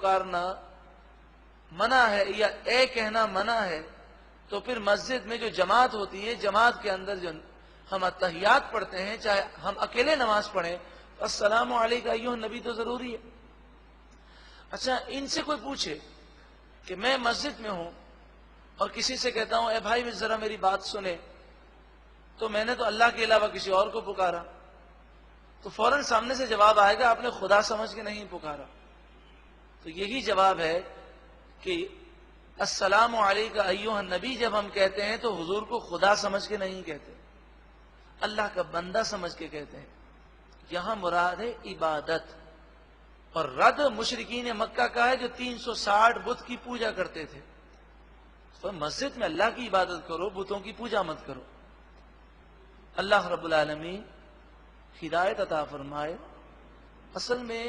پکارنا منع ہے یا اے کہنا منع ہے، تو پھر مسجد میں جو جماعت ہوتی ہے، جماعت کے اندر جو ہم اتحیات پڑھتے ہیں، چاہے ہم اکیلے نماز پڑھیں، السلام علیکم ایھا النبی تو ضروری ہے۔ اچھا، ان سے کوئی پوچھے کہ میں مسجد میں ہوں اور کسی سے کہتا ہوں اے بھائی ذرا میری بات سنے، تو میں نے تو اللہ کے علاوہ کسی اور کو پکارا، تو فوراً سامنے سے جواب آئے گا آپ نے خدا سمجھ کے نہیں پکارا۔ تو یہی جواب ہے کہ السلام علیکم ایھا النبی جب ہم کہتے ہیں تو حضور کو خدا سمجھ کے نہیں کہتے، اللہ کا بندہ سمجھ کے کہتے ہیں۔ یہاں مراد ہے عبادت، اور رد مشرکین مکہ کا ہے جو 360 بت کی پوجا کرتے تھے۔ تو مسجد میں اللہ کی عبادت کرو، بتوں کی پوجا مت کرو۔ اللہ رب العالمین ہدایت عطا فرمائے۔ اصل میں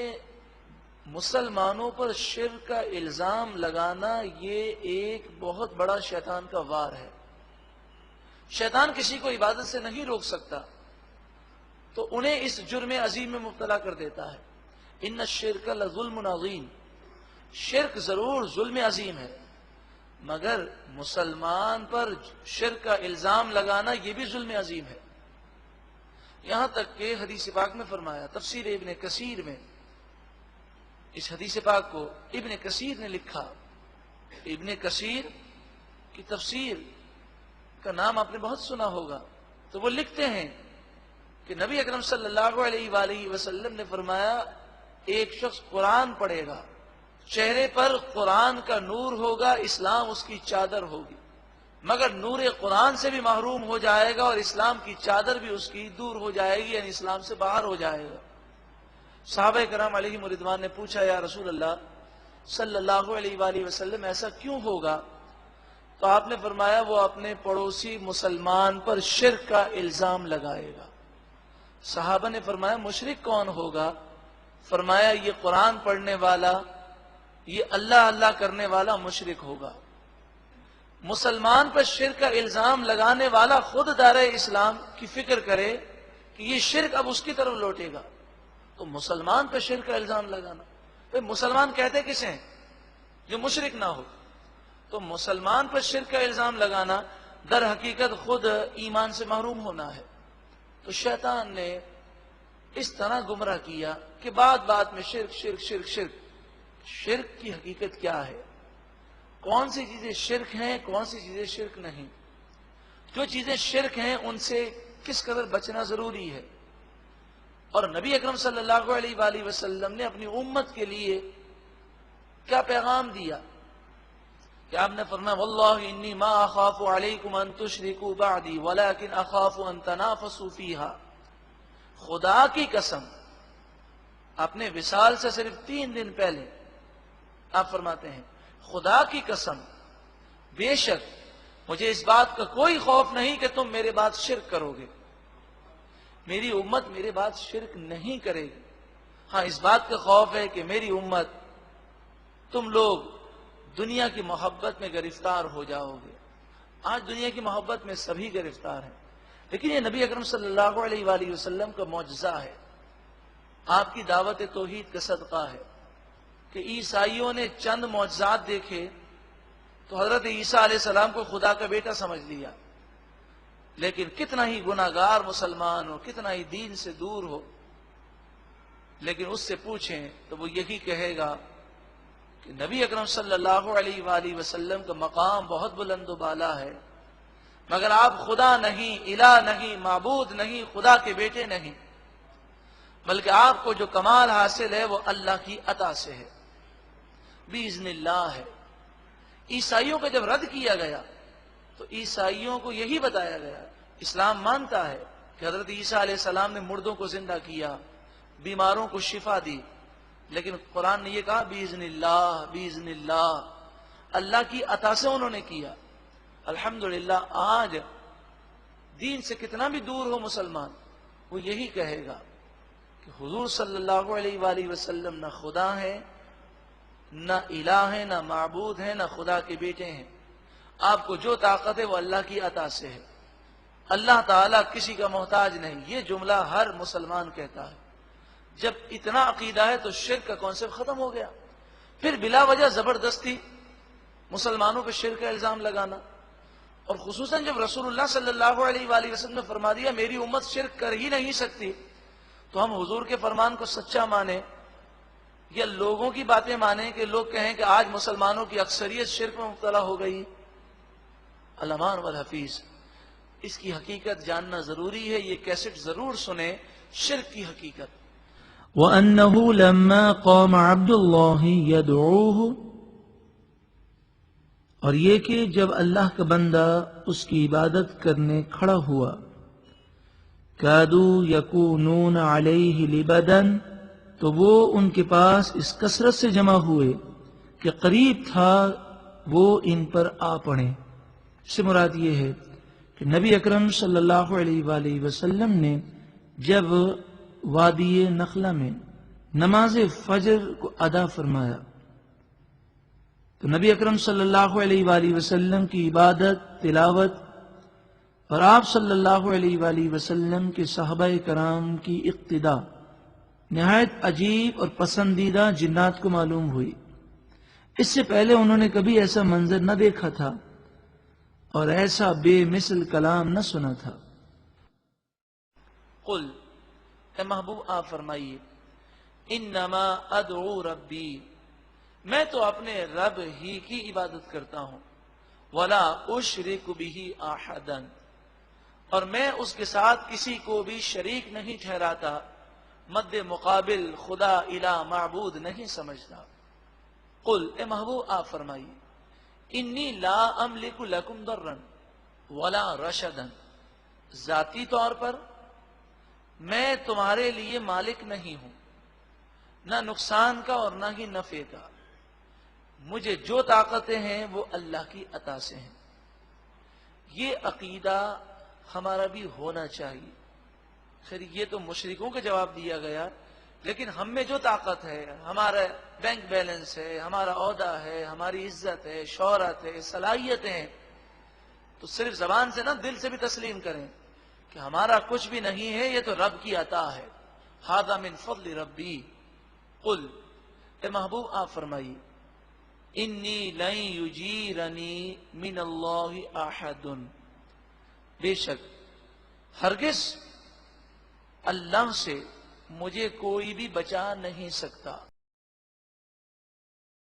مسلمانوں پر شرک کا الزام لگانا یہ ایک بہت بڑا شیطان کا وار ہے۔ شیطان کسی کو عبادت سے نہیں روک سکتا، تو انہیں اس جرم عظیم میں مبتلا کر دیتا ہے۔ ان الشرک لظلم عظیم، شرک ضرور ظلم عظیم ہے، مگر مسلمان پر شرک کا الزام لگانا یہ بھی ظلم عظیم ہے۔ یہاں تک کہ حدیث پاک میں فرمایا، تفسیر ابن کثیر میں اس حدیث پاک کو ابن کثیر نے لکھا۔ ابن کثیر کی تفسیر کا نام آپ نے بہت سنا ہوگا، تو وہ لکھتے ہیں کہ نبی اکرم صلی اللہ علیہ وآلہ وسلم نے فرمایا ایک شخص قرآن پڑھے گا، چہرے پر قرآن کا نور ہوگا، اسلام اس کی چادر ہوگی، مگر نور قرآن سے بھی محروم ہو جائے گا اور اسلام کی چادر بھی اس کی دور ہو جائے گی، یعنی اسلام سے باہر ہو جائے گا۔ صحابہ کرام علیہم رضوان نے پوچھا یا رسول اللہ صلی اللہ علیہ وآلہ وسلم ایسا کیوں ہوگا؟ تو آپ نے فرمایا وہ اپنے پڑوسی مسلمان پر شرک کا الزام لگائے گا۔ صحابہ نے فرمایا مشرک کون ہوگا؟ فرمایا یہ قرآن پڑھنے والا، یہ اللہ اللہ کرنے والا مشرک ہوگا۔ مسلمان پر شرک کا الزام لگانے والا خود دارِ اسلام کی فکر کرے کہ یہ شرک اب اس کی طرف لوٹے گا، تو مسلمان پر شرک کا الزام لگانا، مسلمان کہتے کسے ہیں؟ جو مشرک نہ ہو۔ تو مسلمان پر شرک کا الزام لگانا در حقیقت خود ایمان سے محروم ہونا ہے۔ تو شیطان نے اس طرح گمراہ کیا کہ بات بات میں شرک شرک شرک شرک۔ شرک کی حقیقت کیا ہے؟ کون سی چیزیں شرک ہیں، کون سی چیزیں شرک نہیں؟ جو چیزیں شرک ہیں ان سے کس قدر بچنا ضروری ہے، اور نبی اکرم صلی اللہ علیہ وآلہ وسلم نے اپنی امت کے لیے کیا پیغام دیا کہ آپ نے فرمایا واللہ انی ما اخاف علیکم ان تشرکوا بعدی ولکن اخاف ان تنافسوا فیہا۔ خدا کی قسم، اپنے وصال سے صرف 3 دن پہلے آپ فرماتے ہیں خدا کی قسم بے شک مجھے اس بات کا کوئی خوف نہیں کہ تم میرے بعد شرک کرو گے، میری امت میرے بعد شرک نہیں کرے گی، ہاں اس بات کا خوف ہے کہ میری امت تم لوگ دنیا کی محبت میں گرفتار ہو جاؤ گے۔ آج دنیا کی محبت میں سبھی گرفتار ہیں، لیکن یہ نبی اکرم صلی اللہ علیہ وآلہ وسلم کا معجزہ ہے، آپ کی دعوت توحید کا صدقہ ہے کہ عیسائیوں نے چند معجزات دیکھے تو حضرت عیسیٰ علیہ السلام کو خدا کا بیٹا سمجھ لیا، لیکن کتنا ہی گناہگار مسلمان ہو، کتنا ہی دین سے دور ہو، لیکن اس سے پوچھیں تو وہ یہی کہے گا کہ نبی اکرم صلی اللہ علیہ وآلہ وسلم کا مقام بہت بلند و بالا ہے، مگر آپ خدا نہیں، الہ نہیں، معبود نہیں، خدا کے بیٹے نہیں، بلکہ آپ کو جو کمال حاصل ہے وہ اللہ کی عطا سے ہے، بِإِذْنِ اللہ ہے۔ عیسائیوں کا جب رد کیا گیا تو عیسائیوں کو یہی بتایا گیا، اسلام مانتا ہے کہ حضرت عیسیٰ علیہ السلام نے مردوں کو زندہ کیا، بیماروں کو شفا دی، لیکن قرآن نے یہ کہا بِإِذْنِ اللہ، بِإِذْنِ اللہ، اللہ کی عطا سے انہوں نے کیا۔ الحمدللہ آج دین سے کتنا بھی دور ہو مسلمان، وہ یہی کہے گا کہ حضور صلی اللہ علیہ وآلہ وسلم نہ خدا ہے، نہ الہ ہے، نہ معبود ہے، نہ خدا کے بیٹے ہیں، آپ کو جو طاقت ہے وہ اللہ کی عطا سے ہے، اللہ تعالیٰ کسی کا محتاج نہیں۔ یہ جملہ ہر مسلمان کہتا ہے۔ جب اتنا عقیدہ ہے تو شرک کا کانسیپٹ ختم ہو گیا، پھر بلا وجہ زبردستی مسلمانوں پہ شرک کا الزام لگانا، اور خصوصاً جب رسول اللہ صلی اللہ علیہ وآلہ وسلم نے فرما دیا میری امت شرک کر ہی نہیں سکتی، تو ہم حضور کے فرمان کو سچا مانیں یا لوگوں کی باتیں مانیں کہ لوگ کہیں کہ آج مسلمانوں کی اکثریت شرک میں مبتلا ہو گئی؟ الامان والحفیظ، اس کی حقیقت جاننا ضروری ہے. یہ کیسٹ ضرور سنیں، شرک کی حقیقت. وَأَنَّهُ لَمَّا قَامَ عَبْدُ اللَّهِ يَدْعُوهُ، اور یہ کہ جب اللہ کا بندہ اس کی عبادت کرنے کھڑا ہوا، كَادُوا يَكُونُونَ عَلَيْهِ لِبَدًا، تو وہ ان کے پاس اس کثرت سے جمع ہوئے کہ قریب تھا وہ ان پر آ پڑیں. اس سے مراد یہ ہے کہ نبی اکرم صلی اللہ علیہ وآلہ وسلم نے جب وادی نخلہ میں نماز فجر کو ادا فرمایا تو نبی اکرم صلی اللہ علیہ وآلہ وسلم کی عبادت، تلاوت اور آپ صلی اللہ علیہ وآلہ وسلم کے صحابہ کرام کی اقتداء نہایت عجیب اور پسندیدہ جنات کو معلوم ہوئی. اس سے پہلے انہوں نے کبھی ایسا منظر نہ دیکھا تھا اور ایسا بے مثل کلام نہ سنا تھا. قل، اے محبوب آپ فرمائیے، انما ادعو ربی، میں تو اپنے رب ہی کی عبادت کرتا ہوں، ولا اشرک بہ احدا، اور میں اس کے ساتھ کسی کو بھی شریک نہیں ٹھہراتا، مد مقابل خدا الہ معبود نہیں سمجھتا. قل، اے محبوب آپ فرمائیے، انی لا املک لکم ضرا ولا رشدا، ذاتی طور پر میں تمہارے لیے مالک نہیں ہوں، نہ نقصان کا اور نہ ہی نفع کا. مجھے جو طاقتیں ہیں وہ اللہ کی عطا سے ہیں. یہ عقیدہ ہمارا بھی ہونا چاہیے. خیر یہ تو مشرکوں کے جواب دیا گیا، لیکن ہم میں جو طاقت ہے، ہمارا بینک بیلنس ہے، ہمارا عہدہ ہے، ہماری عزت ہے، شہرت ہے، صلاحیتیں ہیں، تو صرف زبان سے نہ دل سے بھی تسلیم کریں کہ ہمارا کچھ بھی نہیں ہے، یہ تو رب کی عطا ہے. ھذا من فضل ربی. قل، اے محبوب آپ فرمائیے، انی لن یجیرنی من اللہ احد، بے شک ہرگز اللہ سے مجھے کوئی بھی بچا نہیں سکتا.